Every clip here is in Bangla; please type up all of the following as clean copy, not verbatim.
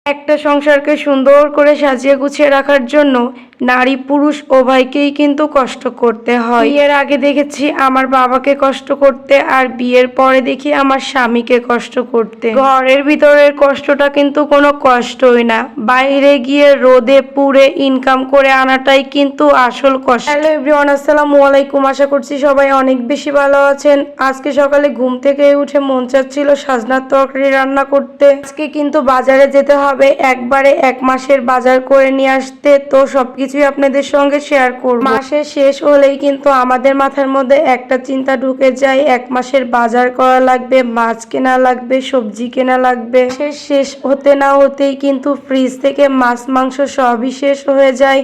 একটা সংসারকে সুন্দর করে সাজিয়ে গুছিয়ে রাখার জন্য নারী পুরুষ উভয়কেই কিন্তু কষ্ট করতে হয়। বিয়ের আগে দেখেছি আমার বাবাকে কষ্ট করতে, আর বিয়ের পরে দেখি আমার স্বামীকে কষ্ট করতে। ঘরের ভিতরের কষ্টটা কিন্তু কোনো কষ্টই না, বাইরে গিয়ে রোদে পুড়ে ইনকাম করে আনাটাই কিন্তু আসল কষ্ট। হ্যালো এভরিওয়ান, আসসালামু আলাইকুম। আশা করছি সবাই অনেক বেশি ভালো আছেন। আজকে সকালে ঘুম থেকে উঠে মন চাচ্ছিল সাজনার তরকারি রান্না করতে। আজকে কিন্তু বাজারে যেতে হবে, একবারে 1 মাসের বাজার করে নিয়ে আসতে। তো সবকিছুই আপনাদের সঙ্গে শেয়ার করব। মাসের শেষ হলেই কিন্তু আমাদের মাথার মধ্যে একটা চিন্তা ঢুকে যায়, 1 মাসের বাজার করা লাগবে, মাছ কেনা লাগবে, সবজি কেনা লাগবে। শেষ হতে না হতেই কিন্তু ফ্রিজ থেকে মাছ মাংস সবই শেষ হয়ে যায়।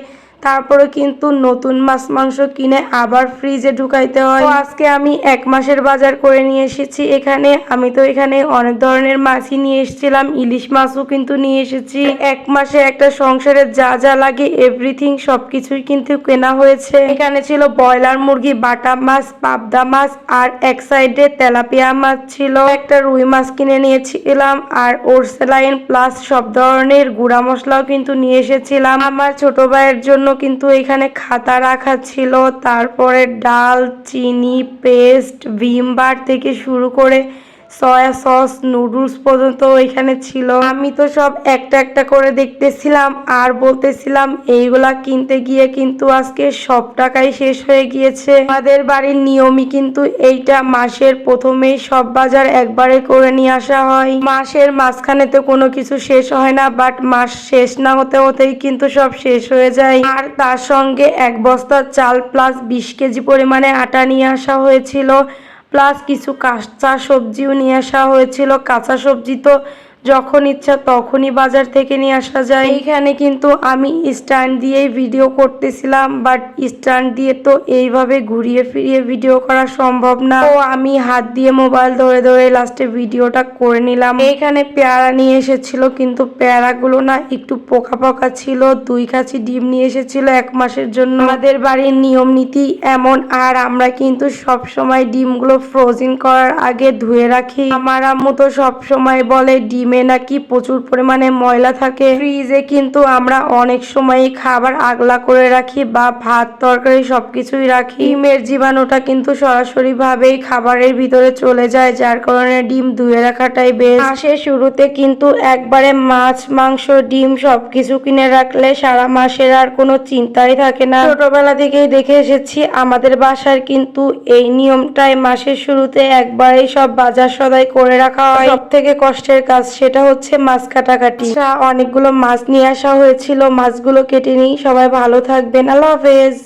তারপরে কিন্তু নতুন মাছ মাংস কিনে আবার ফ্রিজে ঢুকাইতে হয়। তো আজকে আমি 1 মাসের বাজার করে নিয়ে এসেছি এখানে। আমি তো এখানে অনেক ধরনের মাছই নিয়ে এসেছিলাম, ইলিশ মাছও কিন্তু নিয়ে এসেছি। 1 মাসে একটা সংসারে যা যা লাগে এভরিথিং সবকিছুই কিন্তু কেনা হয়েছে। এখানে ছিল ব্রয়লার মুরগি, বাটা মাছ, পাবদা মাছ, আর এক সাইডে তেলাপিয়া মাছ ছিল। একটা রুই মাছ কিনে নিয়েছিলাম, আর ওরসেলাইন প্লাস সব ধরনের গুঁড়া মশলাও কিন্তু নিয়ে এসেছিলাম। আমার ছোট ভাইয়ের জন্য কিন্তু এখানে খাতা রাখা ছিল, তারপরে ডাল, চিনি, পেস্ট, ভিম বার থেকে শুরু করে সয়া সস, নুডলস পর্যন্ত এখানে ছিল। আমি তো সব একটা একটা করে দেখতেছিলাম আর বলতেছিলাম এইগুলা কিনতে গিয়ে কিন্তু আজকে সব টাকাই শেষ হয়ে গিয়েছে। আমাদের বাড়ির নিয়মই কিন্তু এইটা, মাসের প্রথমেই সব বাজার একবারে করে নিয়ে আসা হয়। মাসের মাঝখানে তো কোনো কিছু শেষ হয় না, বাট মাস শেষ না হতে হতেই কিন্তু সব শেষ হয়ে যায়। আর তার সঙ্গে 1 বস্তা চাল প্লাস 20 কেজি পরিমাণে আটা নিয়ে আসা হয়েছিল, প্লাস কিছু কাঁচা সবজিও নিয়ে আসা হয়েছিল। কাঁচা সবজি তো যখন ইচ্ছা তখনই বাজার থেকে নিয়ে আসা যায়। এইখানে কিন্তু আমি স্ট্যান্ড দিয়েই ভিডিও করতেছিলাম, বাট স্ট্যান্ড দিয়ে তো এইভাবে ঘুরিয়ে ফিরিয়ে ভিডিও করা সম্ভব না। তো আমি হাত দিয়ে মোবাইল ধরে ধরে লাস্টে ভিডিওটা করে নিলাম। এইখানে পেয়ারা নিয়ে এসেছিল, কিন্তু পেয়ারাগুলো না একটু পোকা পোকা ছিল। 2 কাঠি ডিম নিয়ে এসেছিল 1 মাসের জন্য। আমাদের বাড়ির নিয়ম নীতি এমন, আর আমরা কিন্তু সব সময় ডিমগুলো ফ্রোজেন করার আগে ধুয়ে রাখি। আমার আম্মু তো সব সময় বলে ডিমে নাকি প্রচুর পরিমাণে ময়লা থাকে। ফ্রিজে কিন্তু আমরা অনেক সময় খাবার আগলা করে রাখি, বা ভাত তরকারি সবকিছুই রাখি। ডিমের জীবাণুটা কিন্তু সরাসরি ভাবেই খাবারের ভিতরে চলে যায়, যার কারণে ডিম ধুয়ে রাখাটাই বেস্ট। মাসের শুরুতে কিন্তু একবারে মাছ মাংস ডিম সবকিছু কিনে রাখলে সারা মাসের আর কোনো চিন্তাই থাকে না। ছোটবেলা থেকেই দেখে এসেছি আমাদের বাসার কিন্তু এই নিয়মটাই, মাসের শুরুতে একবারেই সব বাজার সদাই করে রাখা হয়। সব থেকে কষ্টের কাজ সেটা হচ্ছে মাছ কাটাকাটি। অনেকগুলো মাছ নিয়ে আসা হয়েছিল, মাছগুলো কেটে নিই। সবাই ভালো থাকবেন, আল্লাহ হাফেজ।